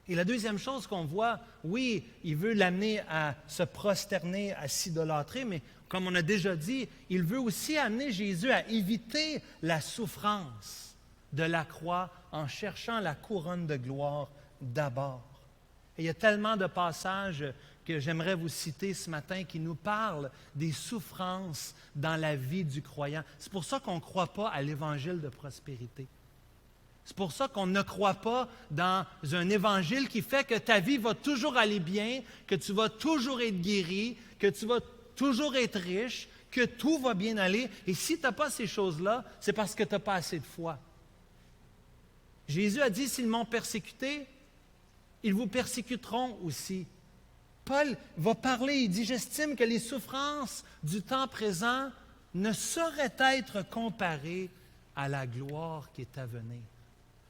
Et la deuxième chose qu'on voit, oui, il veut l'amener à se prosterner, à s'idolâtrer, mais comme on a déjà dit, il veut aussi amener Jésus à éviter la souffrance de la croix en cherchant la couronne de gloire d'abord. Et il y a tellement de passages que j'aimerais vous citer ce matin qui nous parlent des souffrances dans la vie du croyant. C'est pour ça qu'on ne croit pas à l'évangile de prospérité. C'est pour ça qu'on ne croit pas dans un évangile qui fait que ta vie va toujours aller bien, que tu vas toujours être guéri, que tu vas toujours être riche, que tout va bien aller. Et si tu n'as pas ces choses-là, c'est parce que tu n'as pas assez de foi. Jésus a dit, s'ils m'ont persécuté, ils vous persécuteront aussi. Paul va parler, il dit, j'estime que les souffrances du temps présent ne sauraient être comparées à la gloire qui est à venir.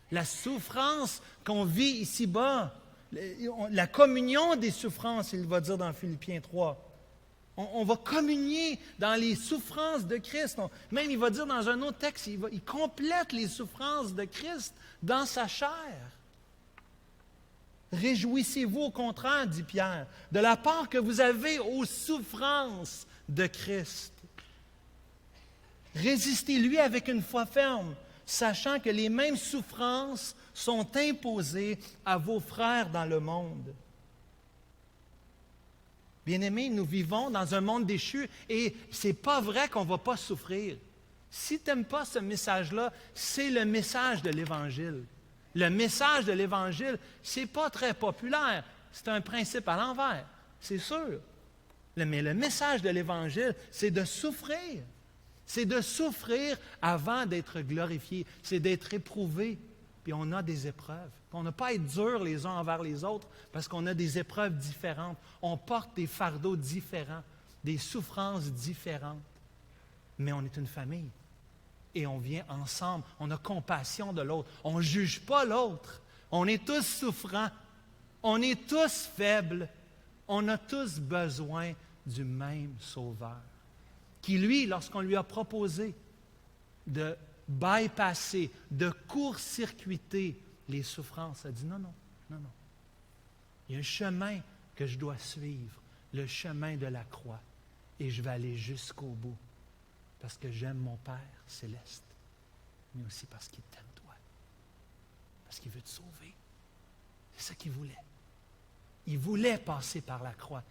La souffrance qu'on vit ici-bas, la communion des souffrances, il va dire dans Philippiens 3. On va communier dans les souffrances de Christ. Même il va dire dans un autre texte, il complète les souffrances de Christ dans sa chair. Réjouissez-vous au contraire, dit Pierre, de la part que vous avez aux souffrances de Christ. Résistez-lui avec une foi ferme, sachant que les mêmes souffrances sont imposées à vos frères dans le monde. Bien-aimés, nous vivons dans un monde déchu et ce n'est pas vrai qu'on ne va pas souffrir. Si tu n'aimes pas ce message-là, c'est le message de l'Évangile. Le message de l'Évangile, ce n'est pas très populaire. C'est un principe à l'envers, c'est sûr. Mais le message de l'Évangile, c'est de souffrir. C'est de souffrir avant d'être glorifié. C'est d'être éprouvé. Puis on a des épreuves. Puis on n'a pas à être durs les uns envers les autres parce qu'on a des épreuves différentes. On porte des fardeaux différents, des souffrances différentes. Mais on est une famille. Et on vient ensemble. On a compassion de l'autre. On ne juge pas l'autre. On est tous souffrants. On est tous faibles. On a tous besoin du même Sauveur. Qui, lui, lorsqu'on lui a proposé de bypasser, de court-circuiter les souffrances, a dit non. Il y a un chemin que je dois suivre, le chemin de la croix, et je vais aller jusqu'au bout, parce que j'aime mon Père céleste, mais aussi parce qu'il t'aime toi, parce qu'il veut te sauver. C'est ça qu'il voulait. Il voulait passer par la croix.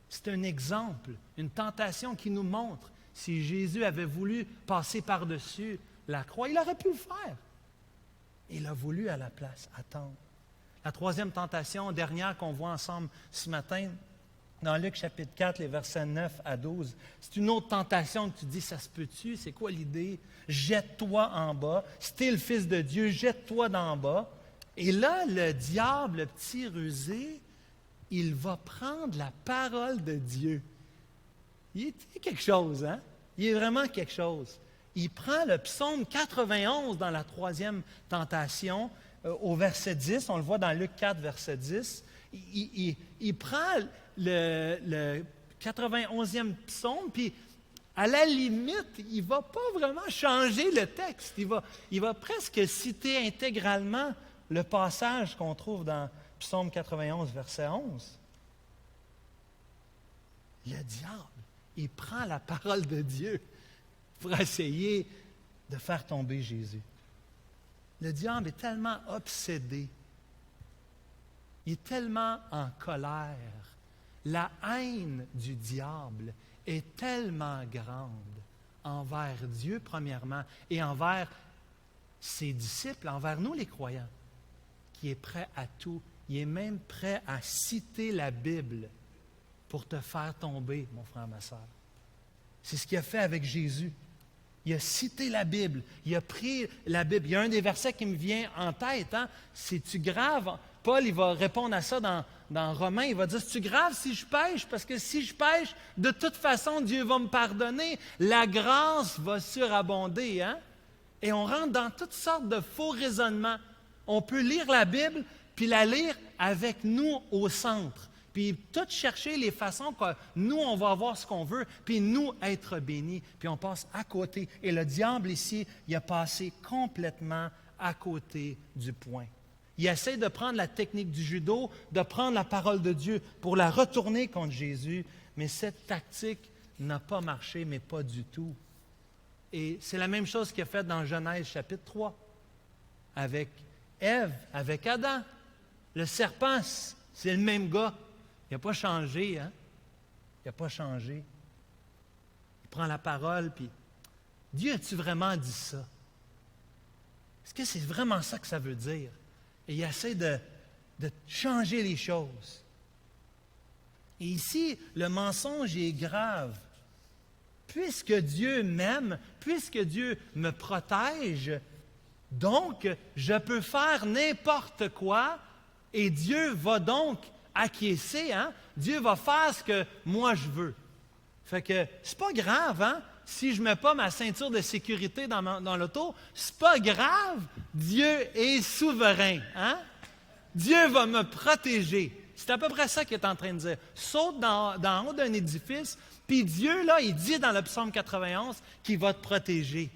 C'est un exemple, une tentation qui nous montre si Jésus avait voulu passer par-dessus la croix, il aurait pu le faire. Il a voulu à la place attendre. La troisième tentation, dernière qu'on voit ensemble ce matin, dans Luc chapitre 4, les versets 9 à 12, c'est une autre tentation que tu dis, ça se peut-tu? C'est quoi l'idée? Jette-toi en bas. Si tu es le Fils de Dieu, jette-toi d'en bas. Et là, le diable, le petit rusé, il va prendre la parole de Dieu. Il est quelque chose, hein? Il est vraiment quelque chose. Il prend le psaume 91 dans la troisième tentation, au verset 10, on le voit dans Luc 4, verset 10. Il prend le 91e psaume, puis à la limite, il ne va pas vraiment changer le texte. Il va presque citer intégralement le passage qu'on trouve dans Psaume 91, verset 11. Le diable, il prend la parole de Dieu pour essayer de faire tomber Jésus. Le diable est tellement obsédé, il est tellement en colère La haine du diable est tellement grande envers Dieu, premièrement, et envers ses disciples, envers nous les croyants, qu'il est prêt à tout. Il est même prêt à citer la Bible pour te faire tomber, mon frère, ma soeur. C'est ce qu'il a fait avec Jésus. Il a cité la Bible, il a pris la Bible. Il y a un des versets qui me vient en tête. Hein? C'est-tu grave? Paul, il va répondre à ça dans Romains. Il va dire, c'est-tu grave si je pêche? Parce que si je pêche, de toute façon, Dieu va me pardonner. La grâce va surabonder. Hein? Et on rentre dans toutes sortes de faux raisonnements. On peut lire la Bible, puis la lire avec nous au centre. Puis tout chercher les façons que nous, on va avoir ce qu'on veut, puis nous, être bénis. Puis on passe à côté. Et le diable ici, il a passé complètement à côté du point. Il essaie de prendre la technique du judo, de prendre la parole de Dieu pour la retourner contre Jésus, mais cette tactique n'a pas marché, mais pas du tout. Et c'est la même chose qu'il a fait dans Genèse chapitre 3, avec Ève, avec Adam. Le serpent, c'est le même gars. Il n'a pas changé, hein? Il n'a pas changé. Il prend la parole, puis Dieu, as-tu vraiment dit ça? Est-ce que c'est vraiment ça que ça veut dire? Et il essaie de changer les choses. Et ici, le mensonge est grave. Puisque Dieu m'aime, puisque Dieu me protège, donc je peux faire n'importe quoi et Dieu va donc acquiescer, hein? Dieu va faire ce que moi je veux. Fait que c'est pas grave, hein? Si je ne mets pas ma ceinture de sécurité dans l'auto, c'est pas grave. Dieu est souverain, hein? Dieu va me protéger. C'est à peu près ça qu'il est en train de dire. Saute d'en haut d'un édifice, puis Dieu, là, il dit dans le psaume 91 qu'il va te protéger.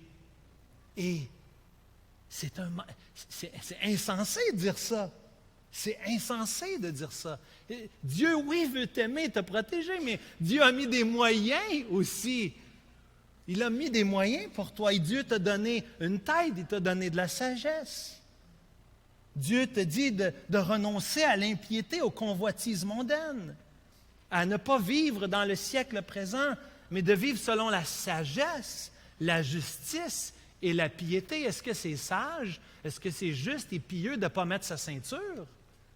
Et c'est insensé de dire ça. C'est insensé de dire ça. Dieu, oui, veut t'aimer, te protéger, mais Dieu a mis des moyens aussi. Il a mis des moyens pour toi. Et Dieu t'a donné une tête, il t'a donné de la sagesse. Dieu te dit de renoncer à l'impiété, aux convoitises mondaines, à ne pas vivre dans le siècle présent, mais de vivre selon la sagesse, la justice et la piété. Est-ce que c'est sage? Est-ce que c'est juste et pieux de ne pas mettre sa ceinture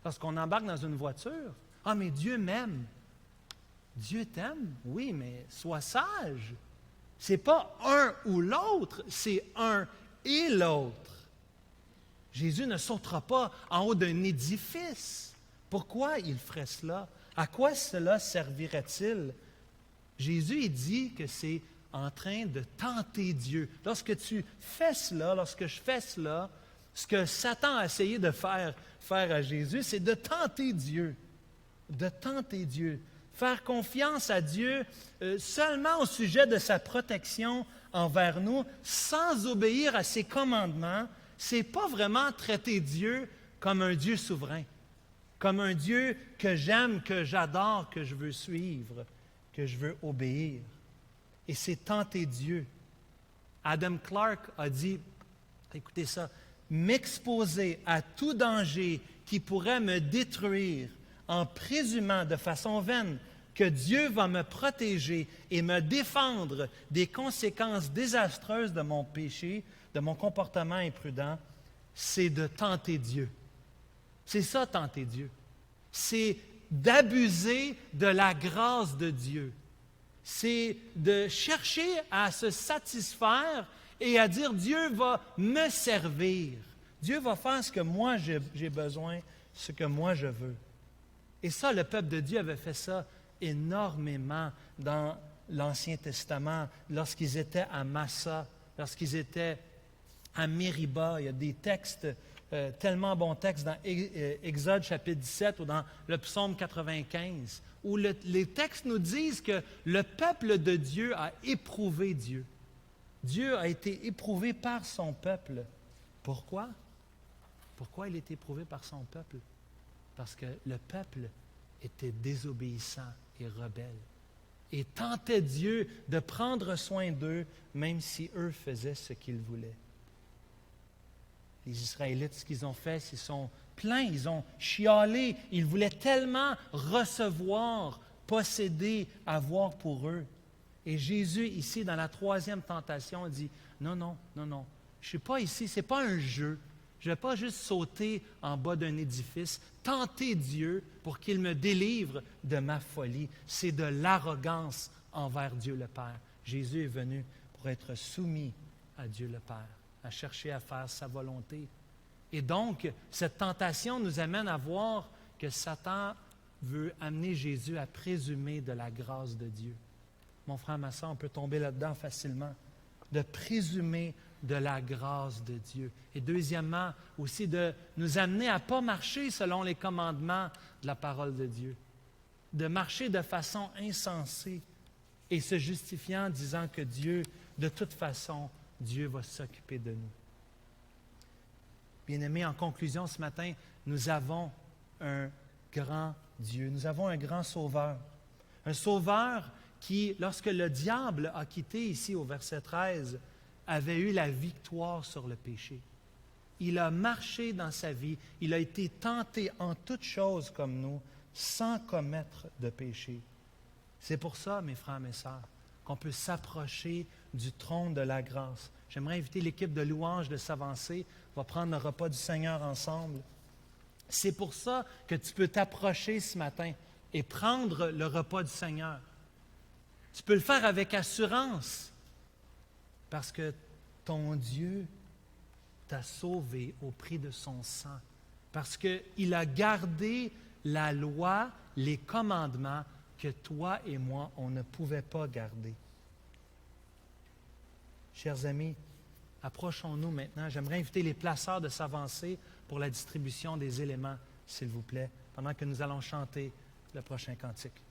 lorsqu'on embarque dans une voiture? Ah, mais Dieu m'aime. Dieu t'aime, oui, mais sois sage. Ce n'est pas un ou l'autre, c'est un et l'autre. Jésus ne sautera pas en haut d'un édifice. Pourquoi il ferait cela? À quoi cela servirait-il? Jésus il dit que c'est en train de tenter Dieu. Lorsque tu fais cela, lorsque je fais cela, ce que Satan a essayé de faire à Jésus, c'est de tenter Dieu. De tenter Dieu. Faire confiance à Dieu seulement au sujet de sa protection envers nous, sans obéir à ses commandements. Ce n'est pas vraiment traiter Dieu comme un Dieu souverain, comme un Dieu que j'aime, que j'adore, que je veux suivre, que je veux obéir. Et c'est tenter Dieu. Adam Clarke a dit, écoutez ça, m'exposer à tout danger qui pourrait me détruire en présumant de façon vaine que Dieu va me protéger et me défendre des conséquences désastreuses de mon péché, de mon comportement imprudent, c'est de tenter Dieu. C'est ça, tenter Dieu. C'est d'abuser de la grâce de Dieu. C'est de chercher à se satisfaire et à dire Dieu va me servir. Dieu va faire ce que moi j'ai besoin, ce que moi je veux. Et ça, le peuple de Dieu avait fait ça énormément dans l'Ancien Testament, lorsqu'ils étaient à Massa, lorsqu'ils étaient à Mériba. Il y a des textes, tellement bons textes dans Exode chapitre 17 ou dans le psaume 95, où les textes nous disent que le peuple de Dieu a éprouvé Dieu. Dieu a été éprouvé par son peuple. Pourquoi? Pourquoi il a été éprouvé par son peuple? Parce que le peuple était désobéissant et rebelle et tentait Dieu de prendre soin d'eux, même si eux faisaient ce qu'ils voulaient. Les Israélites, ce qu'ils ont fait, ils sont plaints, ils ont chialé, ils voulaient tellement recevoir posséder, avoir pour eux. Et Jésus, ici, dans la troisième tentation, dit, non, non, non, non, je ne suis pas ici, ce n'est pas un jeu. Je ne vais pas juste sauter en bas d'un édifice, tenter Dieu pour qu'il me délivre de ma folie. C'est de l'arrogance envers Dieu le Père. Jésus est venu pour être soumis à Dieu le Père, à chercher à faire sa volonté. Et donc, cette tentation nous amène à voir que Satan veut amener Jésus à présumer de la grâce de Dieu. Mon frère, ma soeur, on peut tomber là-dedans facilement, de présumer de la grâce de Dieu. Et deuxièmement, aussi de nous amener à ne pas marcher selon les commandements de la parole de Dieu, de marcher de façon insensée et se justifiant en disant que Dieu, de toute façon, Dieu va s'occuper de nous. Bien-aimés, en conclusion, ce matin, nous avons un grand Dieu, nous avons un grand Sauveur. Un Sauveur qui, lorsque le diable a quitté ici au verset 13, avait eu la victoire sur le péché. Il a marché dans sa vie, il a été tenté en toutes choses comme nous, sans commettre de péché. C'est pour ça, mes frères, mes sœurs, qu'on peut s'approcher du trône de la grâce. J'aimerais inviter l'équipe de louanges de s'avancer. On va prendre le repas du Seigneur ensemble. C'est pour ça que tu peux t'approcher ce matin et prendre le repas du Seigneur. Tu peux le faire avec assurance parce que ton Dieu t'a sauvé au prix de son sang, parce qu'il a gardé la loi, les commandements que toi et moi, on ne pouvait pas garder. Chers amis, approchons-nous maintenant. J'aimerais inviter les placeurs de s'avancer pour la distribution des éléments, s'il vous plaît, pendant que nous allons chanter le prochain cantique.